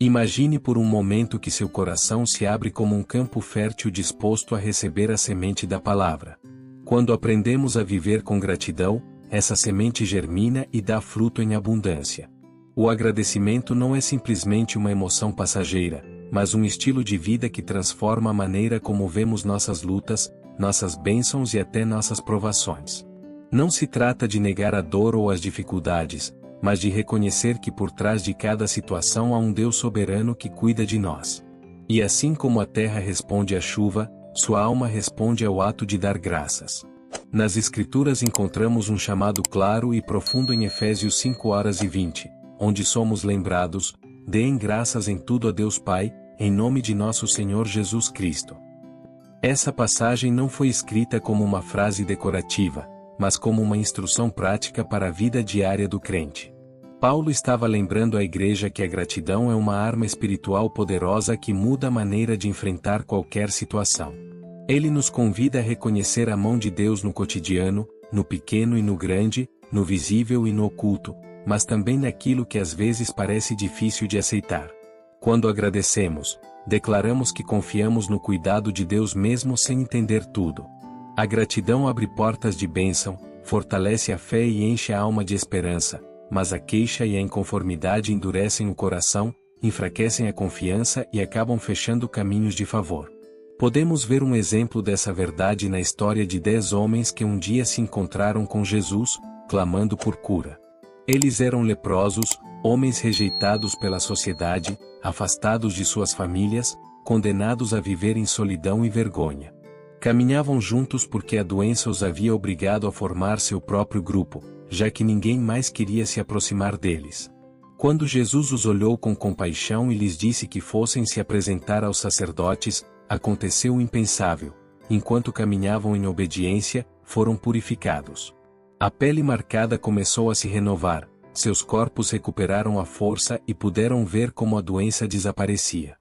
Imagine por um momento que seu coração se abre como um campo fértil disposto a receber a semente da palavra. Quando aprendemos a viver com gratidão, essa semente germina e dá fruto em abundância. O agradecimento não é simplesmente uma emoção passageira, mas um estilo de vida que transforma a maneira como vemos nossas lutas, nossas bênçãos e até nossas provações. Não se trata de negar a dor ou as dificuldades, mas de reconhecer que por trás de cada situação há um Deus soberano que cuida de nós. E assim como a terra responde à chuva, sua alma responde ao ato de dar graças. Nas Escrituras encontramos um chamado claro e profundo em Efésios 5:20, onde somos lembrados: deem graças em tudo a Deus Pai, em nome de nosso Senhor Jesus Cristo. Essa passagem não foi escrita como uma frase decorativa, mas como uma instrução prática para a vida diária do crente. Paulo estava lembrando à igreja que a gratidão é uma arma espiritual poderosa que muda a maneira de enfrentar qualquer situação. Ele nos convida a reconhecer a mão de Deus no cotidiano, no pequeno e no grande, no visível e no oculto, mas também naquilo que às vezes parece difícil de aceitar. Quando agradecemos, declaramos que confiamos no cuidado de Deus mesmo sem entender tudo. A gratidão abre portas de bênção, fortalece a fé e enche a alma de esperança, mas a queixa e a inconformidade endurecem o coração, enfraquecem a confiança e acabam fechando caminhos de favor. Podemos ver um exemplo dessa verdade na história de 10 homens que um dia se encontraram com Jesus, clamando por cura. Eles eram leprosos, homens rejeitados pela sociedade, afastados de suas famílias, condenados a viver em solidão e vergonha. Caminhavam juntos porque a doença os havia obrigado a formar seu próprio grupo, já que ninguém mais queria se aproximar deles. Quando Jesus os olhou com compaixão e lhes disse que fossem se apresentar aos sacerdotes, aconteceu o impensável: enquanto caminhavam em obediência, foram purificados. A pele marcada começou a se renovar, seus corpos recuperaram a força e puderam ver como a doença desaparecia.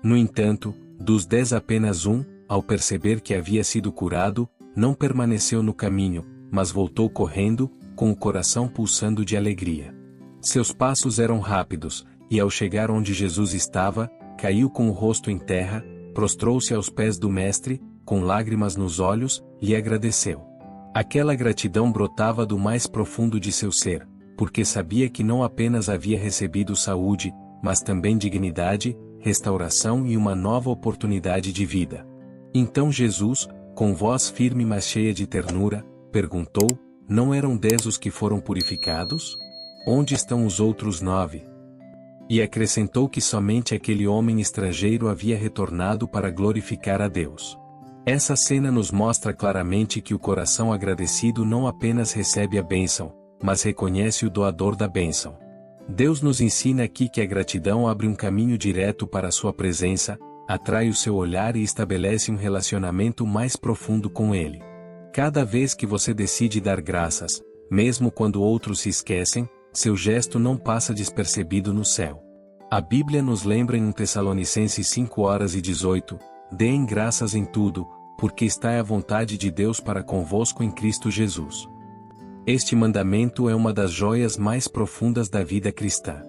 No entanto, dos 10 apenas um, ao perceber que havia sido curado, não permaneceu no caminho, mas voltou correndo, com o coração pulsando de alegria. Seus passos eram rápidos, e ao chegar onde Jesus estava, caiu com o rosto em terra, prostrou-se aos pés do Mestre, com lágrimas nos olhos, e agradeceu. Aquela gratidão brotava do mais profundo de seu ser, porque sabia que não apenas havia recebido saúde, mas também dignidade, restauração e uma nova oportunidade de vida. Então Jesus, com voz firme mas cheia de ternura, perguntou: não eram 10 os que foram purificados? Onde estão os outros 9? E acrescentou que somente aquele homem estrangeiro havia retornado para glorificar a Deus. Essa cena nos mostra claramente que o coração agradecido não apenas recebe a bênção, mas reconhece o doador da bênção. Deus nos ensina aqui que a gratidão abre um caminho direto para a sua presença, atrai o seu olhar e estabelece um relacionamento mais profundo com Ele. Cada vez que você decide dar graças, mesmo quando outros se esquecem, seu gesto não passa despercebido no céu. A Bíblia nos lembra em 1 Tessalonicenses 5:18, deem graças em tudo, porque está à vontade de Deus para convosco em Cristo Jesus. Este mandamento é uma das joias mais profundas da vida cristã.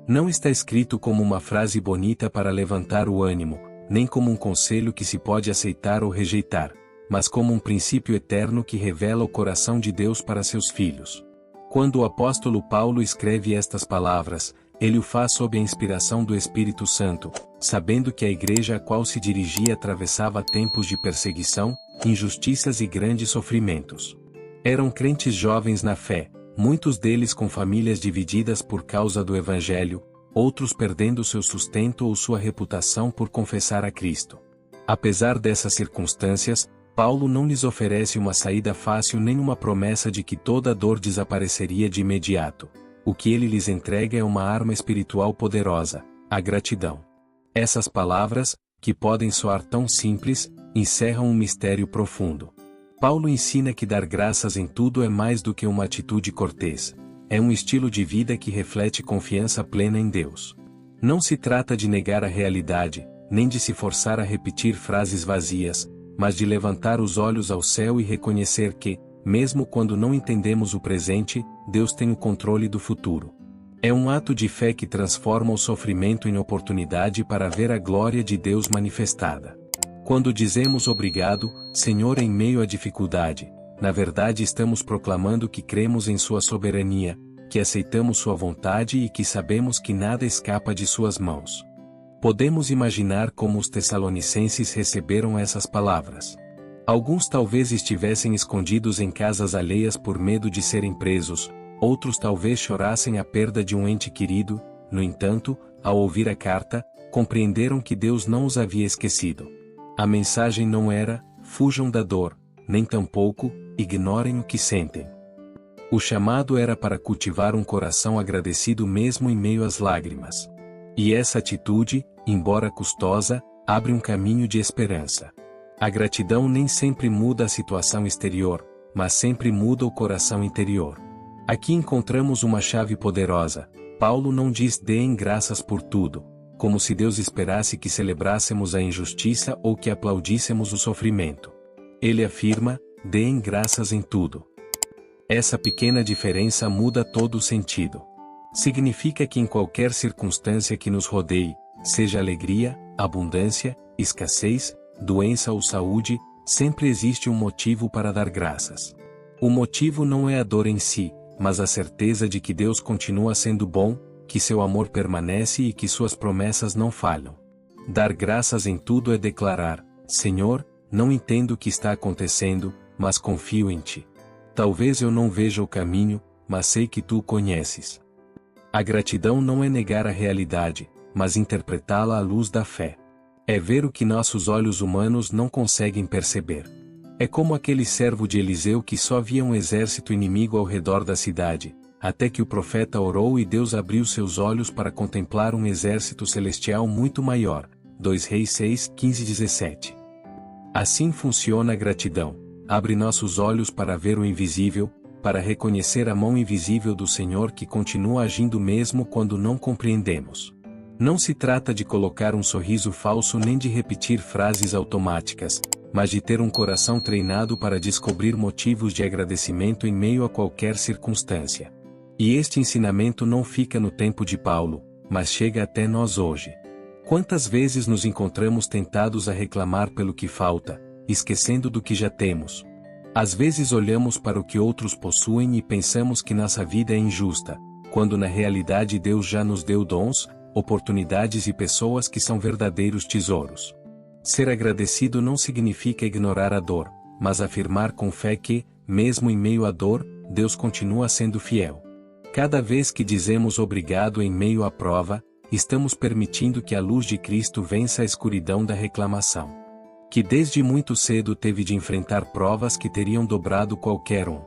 Não está escrito como uma frase bonita para levantar o ânimo, nem como um conselho que se pode aceitar ou rejeitar, mas como um princípio eterno que revela o coração de Deus para seus filhos. Quando o apóstolo Paulo escreve estas palavras, ele o faz sob a inspiração do Espírito Santo, sabendo que a igreja a qual se dirigia atravessava tempos de perseguição, injustiças e grandes sofrimentos. Eram crentes jovens na fé, muitos deles com famílias divididas por causa do Evangelho, outros perdendo seu sustento ou sua reputação por confessar a Cristo. Apesar dessas circunstâncias, Paulo não lhes oferece uma saída fácil nem uma promessa de que toda dor desapareceria de imediato. O que ele lhes entrega é uma arma espiritual poderosa, a gratidão. Essas palavras, que podem soar tão simples, encerram um mistério profundo. Paulo ensina que dar graças em tudo é mais do que uma atitude cortês. É um estilo de vida que reflete confiança plena em Deus. Não se trata de negar a realidade, nem de se forçar a repetir frases vazias, mas de levantar os olhos ao céu e reconhecer que, mesmo quando não entendemos o presente, Deus tem o controle do futuro. É um ato de fé que transforma o sofrimento em oportunidade para ver a glória de Deus manifestada. Quando dizemos obrigado, Senhor, em meio à dificuldade, na verdade estamos proclamando que cremos em Sua soberania, que aceitamos Sua vontade e que sabemos que nada escapa de Suas mãos. Podemos imaginar como os tessalonicenses receberam essas palavras. Alguns talvez estivessem escondidos em casas alheias por medo de serem presos, outros talvez chorassem a perda de um ente querido. No entanto, ao ouvir a carta, compreenderam que Deus não os havia esquecido. A mensagem não era, fujam da dor, nem tampouco, ignorem o que sentem. O chamado era para cultivar um coração agradecido mesmo em meio às lágrimas. E essa atitude, embora custosa, abre um caminho de esperança. A gratidão nem sempre muda a situação exterior, mas sempre muda o coração interior. Aqui encontramos uma chave poderosa. Paulo não diz deem graças por tudo, como se Deus esperasse que celebrássemos a injustiça ou que aplaudíssemos o sofrimento. Ele afirma, deem graças em tudo. Essa pequena diferença muda todo o sentido. Significa que em qualquer circunstância que nos rodeie, seja alegria, abundância, escassez, doença ou saúde, sempre existe um motivo para dar graças. O motivo não é a dor em si, mas a certeza de que Deus continua sendo bom, que seu amor permanece e que suas promessas não falham. Dar graças em tudo é declarar, Senhor, não entendo o que está acontecendo, mas confio em Ti. Talvez eu não veja o caminho, mas sei que Tu o conheces. A gratidão não é negar a realidade, mas interpretá-la à luz da fé. É ver o que nossos olhos humanos não conseguem perceber. É como aquele servo de Eliseu que só via um exército inimigo ao redor da cidade, até que o profeta orou e Deus abriu seus olhos para contemplar um exército celestial muito maior. 2 Reis 6, 15 e 17. Assim funciona a gratidão. Abre nossos olhos para ver o invisível, para reconhecer a mão invisível do Senhor que continua agindo mesmo quando não compreendemos. Não se trata de colocar um sorriso falso nem de repetir frases automáticas, mas de ter um coração treinado para descobrir motivos de agradecimento em meio a qualquer circunstância. E este ensinamento não fica no tempo de Paulo, mas chega até nós hoje. Quantas vezes nos encontramos tentados a reclamar pelo que falta, esquecendo do que já temos? Às vezes olhamos para o que outros possuem e pensamos que nossa vida é injusta, quando na realidade Deus já nos deu dons, oportunidades e pessoas que são verdadeiros tesouros. Ser agradecido não significa ignorar a dor, mas afirmar com fé que, mesmo em meio à dor, Deus continua sendo fiel. Cada vez que dizemos obrigado em meio à prova, estamos permitindo que a luz de Cristo vença a escuridão da reclamação. Que desde muito cedo teve de enfrentar provas que teriam dobrado qualquer um.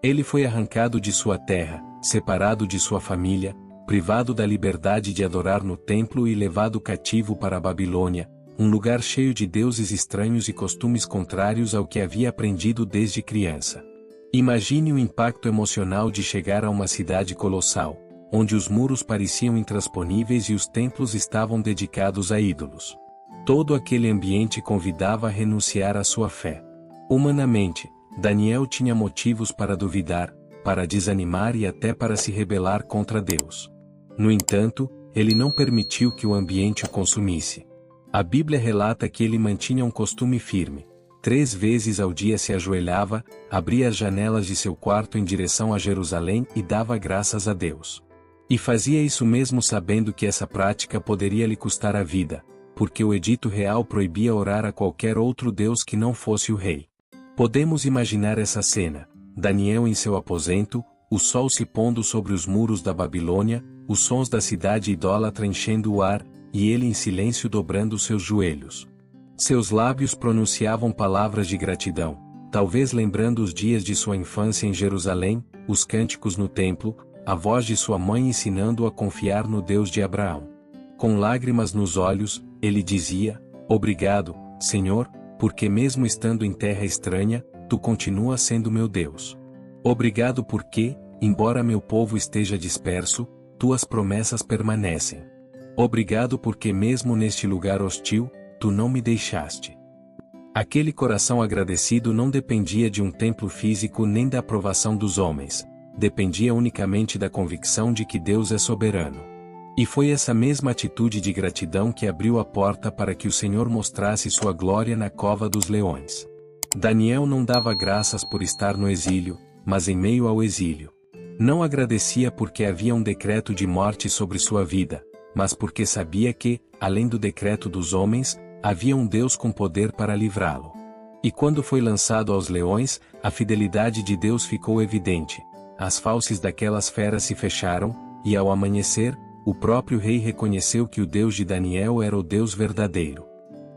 Ele foi arrancado de sua terra, separado de sua família, privado da liberdade de adorar no templo e levado cativo para a Babilônia, um lugar cheio de deuses estranhos e costumes contrários ao que havia aprendido desde criança. Imagine o impacto emocional de chegar a uma cidade colossal, onde os muros pareciam intransponíveis e os templos estavam dedicados a ídolos. Todo aquele ambiente convidava a renunciar à sua fé. Humanamente, Daniel tinha motivos para duvidar, para desanimar e até para se rebelar contra Deus. No entanto, ele não permitiu que o ambiente o consumisse. A Bíblia relata que ele mantinha um costume firme. 3 vezes ao dia se ajoelhava, abria as janelas de seu quarto em direção a Jerusalém e dava graças a Deus. E fazia isso mesmo sabendo que essa prática poderia lhe custar a vida, porque o edito real proibia orar a qualquer outro deus que não fosse o rei. Podemos imaginar essa cena: Daniel em seu aposento, o sol se pondo sobre os muros da Babilônia, os sons da cidade idólatra enchendo o ar, e ele em silêncio dobrando seus joelhos. Seus lábios pronunciavam palavras de gratidão, talvez lembrando os dias de sua infância em Jerusalém, os cânticos no templo, a voz de sua mãe ensinando-o a confiar no Deus de Abraão. Com lágrimas nos olhos, ele dizia: obrigado, Senhor, porque mesmo estando em terra estranha, Tu continuas sendo meu Deus. Obrigado porque, embora meu povo esteja disperso, Tuas promessas permanecem. Obrigado porque mesmo neste lugar hostil, Tu não me deixaste. Aquele coração agradecido não dependia de um templo físico nem da aprovação dos homens. dependia unicamente da convicção de que Deus é soberano. E foi essa mesma atitude de gratidão que abriu a porta para que o Senhor mostrasse sua glória na cova dos leões. Daniel não dava graças por estar no exílio, mas em meio ao exílio. Não agradecia porque havia um decreto de morte sobre sua vida, mas porque sabia que, além do decreto dos homens, havia um Deus com poder para livrá-lo. E quando foi lançado aos leões, a fidelidade de Deus ficou evidente. As fauces daquelas feras se fecharam, e ao amanhecer, o próprio rei reconheceu que o Deus de Daniel era o Deus verdadeiro.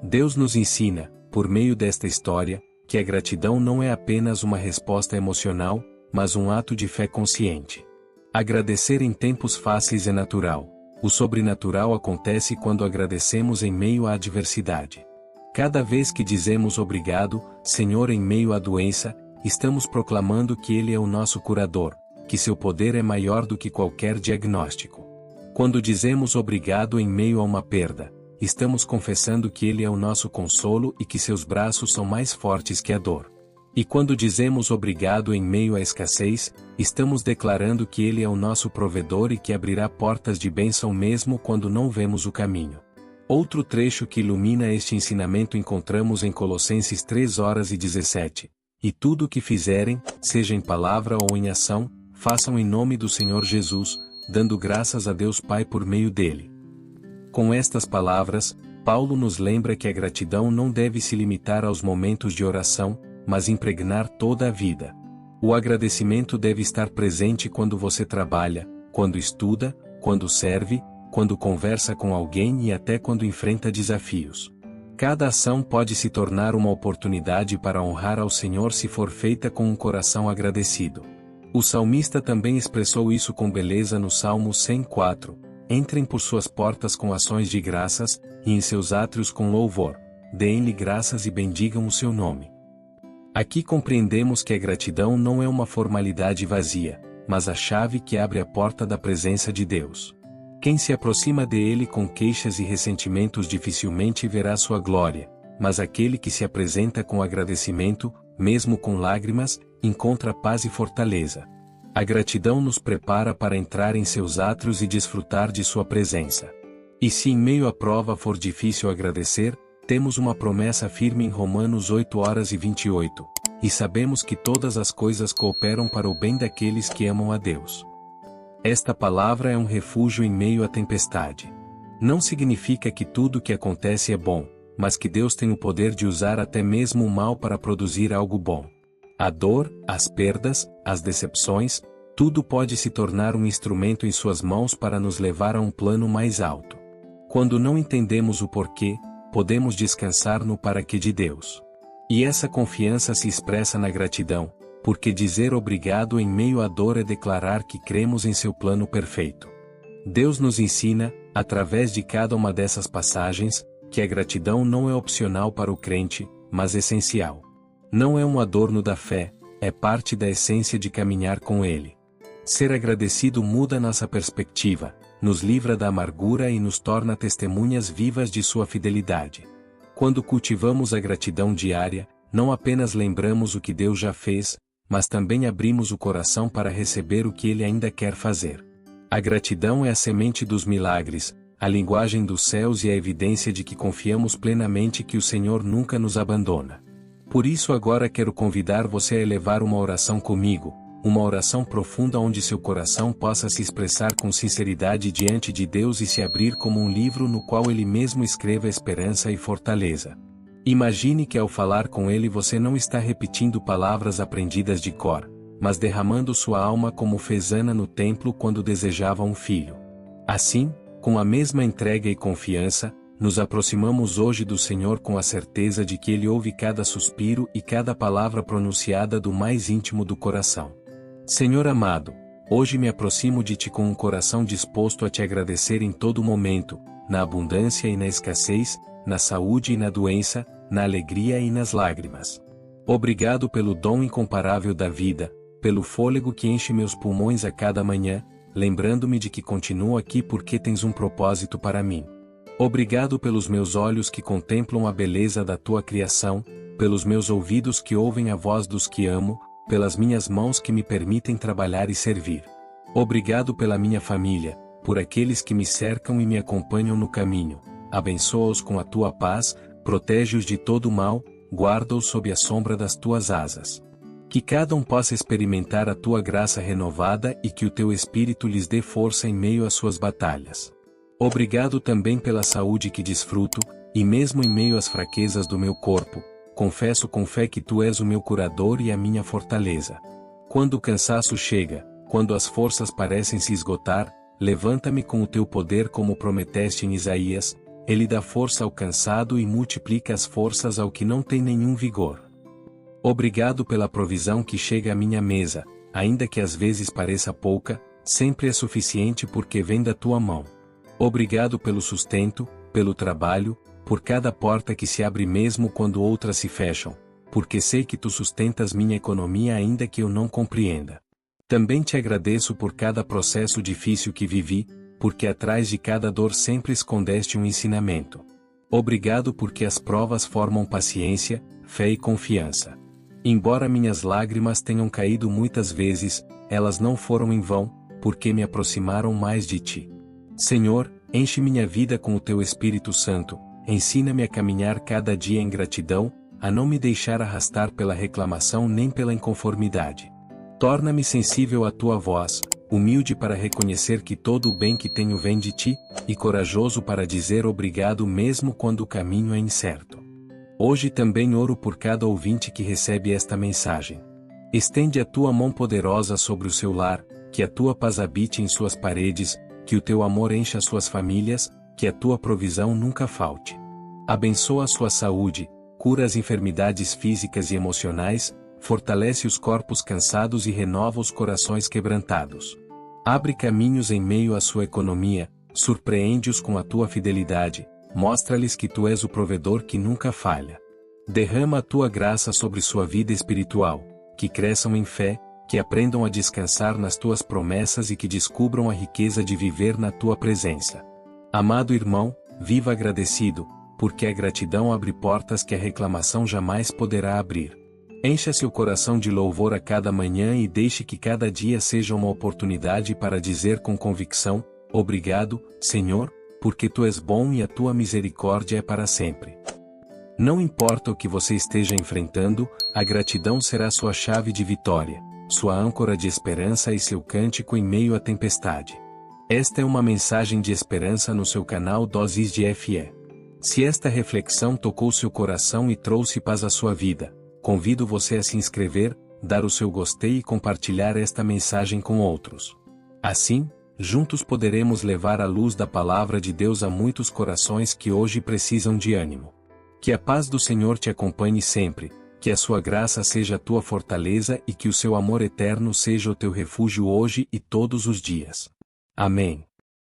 Deus nos ensina, por meio desta história, que a gratidão não é apenas uma resposta emocional, mas um ato de fé consciente. Agradecer em tempos fáceis é natural. O sobrenatural acontece quando agradecemos em meio à adversidade. Cada vez que dizemos obrigado, Senhor, em meio à doença, estamos proclamando que Ele é o nosso curador, que seu poder é maior do que qualquer diagnóstico. Quando dizemos obrigado em meio a uma perda, estamos confessando que Ele é o nosso consolo e que seus braços são mais fortes que a dor. E quando dizemos obrigado em meio à escassez, estamos declarando que Ele é o nosso provedor e que abrirá portas de bênção mesmo quando não vemos o caminho. Outro trecho que ilumina este ensinamento encontramos em Colossenses 3:17. E tudo o que fizerem, seja em palavra ou em ação, façam em nome do Senhor Jesus, dando graças a Deus Pai por meio dele. Com estas palavras, Paulo nos lembra que a gratidão não deve se limitar aos momentos de oração, mas impregnar toda a vida. O agradecimento deve estar presente quando você trabalha, quando estuda, quando serve, quando conversa com alguém e até quando enfrenta desafios. Cada ação pode se tornar uma oportunidade para honrar ao Senhor se for feita com um coração agradecido. O salmista também expressou isso com beleza no Salmo 104. Entrem por suas portas com ações de graças, e em seus átrios com louvor. Deem-lhe graças e bendigam o seu nome. Aqui compreendemos que a gratidão não é uma formalidade vazia, mas a chave que abre a porta da presença de Deus. Quem se aproxima dele com queixas e ressentimentos dificilmente verá sua glória, mas aquele que se apresenta com agradecimento, mesmo com lágrimas, encontra paz e fortaleza. A gratidão nos prepara para entrar em seus átrios e desfrutar de sua presença. E se em meio à prova for difícil agradecer, temos uma promessa firme em Romanos 8:28. E sabemos que todas as coisas cooperam para o bem daqueles que amam a Deus. Esta palavra é um refúgio em meio à tempestade. Não significa que tudo o que acontece é bom, mas que Deus tem o poder de usar até mesmo o mal para produzir algo bom. A dor, as perdas, as decepções, tudo pode se tornar um instrumento em suas mãos para nos levar a um plano mais alto. Quando não entendemos o porquê, podemos descansar no para quê de Deus. E essa confiança se expressa na gratidão, porque dizer obrigado em meio à dor é declarar que cremos em seu plano perfeito. Deus nos ensina, através de cada uma dessas passagens, que a gratidão não é opcional para o crente, mas essencial. Não é um adorno da fé, é parte da essência de caminhar com Ele. Ser agradecido muda nossa perspectiva, nos livra da amargura e nos torna testemunhas vivas de sua fidelidade. Quando cultivamos a gratidão diária, não apenas lembramos o que Deus já fez, mas também abrimos o coração para receber o que Ele ainda quer fazer. A gratidão é a semente dos milagres, a linguagem dos céus e a evidência de que confiamos plenamente que o Senhor nunca nos abandona. Por isso agora quero convidar você a elevar uma oração comigo, uma oração profunda onde seu coração possa se expressar com sinceridade diante de Deus e se abrir como um livro no qual Ele mesmo escreva esperança e fortaleza. Imagine que ao falar com Ele você não está repetindo palavras aprendidas de cor, mas derramando sua alma como fez Ana no templo quando desejava um filho. Assim, com a mesma entrega e confiança, nos aproximamos hoje do Senhor com a certeza de que Ele ouve cada suspiro e cada palavra pronunciada do mais íntimo do coração. Senhor amado, hoje me aproximo de Ti com um coração disposto a Te agradecer em todo momento, na abundância e na escassez, na saúde e na doença, na alegria e nas lágrimas. Obrigado pelo dom incomparável da vida, pelo fôlego que enche meus pulmões a cada manhã, lembrando-me de que continuo aqui porque tens um propósito para mim. Obrigado pelos meus olhos que contemplam a beleza da Tua criação, pelos meus ouvidos que ouvem a voz dos que amo, pelas minhas mãos que me permitem trabalhar e servir. Obrigado pela minha família, por aqueles que me cercam e me acompanham no caminho. Abençoa-os com a tua paz, protege-os de todo mal, guarda-os sob a sombra das tuas asas. Que cada um possa experimentar a tua graça renovada e que o teu Espírito lhes dê força em meio às suas batalhas. Obrigado também pela saúde que desfruto, e mesmo em meio às fraquezas do meu corpo, confesso com fé que tu és o meu curador e a minha fortaleza. Quando o cansaço chega, quando as forças parecem se esgotar, levanta-me com o teu poder como prometeste em Isaías, ele dá força ao cansado e multiplica as forças ao que não tem nenhum vigor. Obrigado pela provisão que chega à minha mesa, ainda que às vezes pareça pouca, sempre é suficiente porque vem da tua mão. Obrigado pelo sustento, pelo trabalho, por cada porta que se abre mesmo quando outras se fecham, porque sei que tu sustentas minha economia ainda que eu não compreenda. Também te agradeço por cada processo difícil que vivi, porque atrás de cada dor sempre escondeste um ensinamento. Obrigado porque as provas formam paciência, fé e confiança. Embora minhas lágrimas tenham caído muitas vezes, elas não foram em vão, porque me aproximaram mais de ti. Senhor, enche minha vida com o teu Espírito Santo, ensina-me a caminhar cada dia em gratidão, a não me deixar arrastar pela reclamação nem pela inconformidade. Torna-me sensível à tua voz, humilde para reconhecer que todo o bem que tenho vem de ti, e corajoso para dizer obrigado mesmo quando o caminho é incerto. Hoje também oro por cada ouvinte que recebe esta mensagem. Estende a tua mão poderosa sobre o seu lar, que a tua paz habite em suas paredes, que o teu amor encha suas famílias, que a tua provisão nunca falte. Abençoa a sua saúde, cura as enfermidades físicas e emocionais, fortalece os corpos cansados e renova os corações quebrantados. Abre caminhos em meio à sua economia, surpreende-os com a tua fidelidade, mostra-lhes que tu és o provedor que nunca falha. Derrama a tua graça sobre sua vida espiritual, que cresçam em fé, que aprendam a descansar nas tuas promessas e que descubram a riqueza de viver na tua presença. Amado irmão, viva agradecido, porque a gratidão abre portas que a reclamação jamais poderá abrir. Encha seu coração de louvor a cada manhã e deixe que cada dia seja uma oportunidade para dizer com convicção: obrigado, Senhor, porque tu és bom e a tua misericórdia é para sempre. Não importa o que você esteja enfrentando, a gratidão será sua chave de vitória, sua âncora de esperança e seu cântico em meio à tempestade. Esta é uma mensagem de esperança no seu canal Doses de Fé. Se esta reflexão tocou seu coração e trouxe paz à sua vida, convido você a se inscrever, dar o seu gostei e compartilhar esta mensagem com outros. Assim, juntos poderemos levar a luz da palavra de Deus a muitos corações que hoje precisam de ânimo. Que a paz do Senhor te acompanhe sempre, que a sua graça seja a tua fortaleza e que o seu amor eterno seja o teu refúgio hoje e todos os dias. Amém.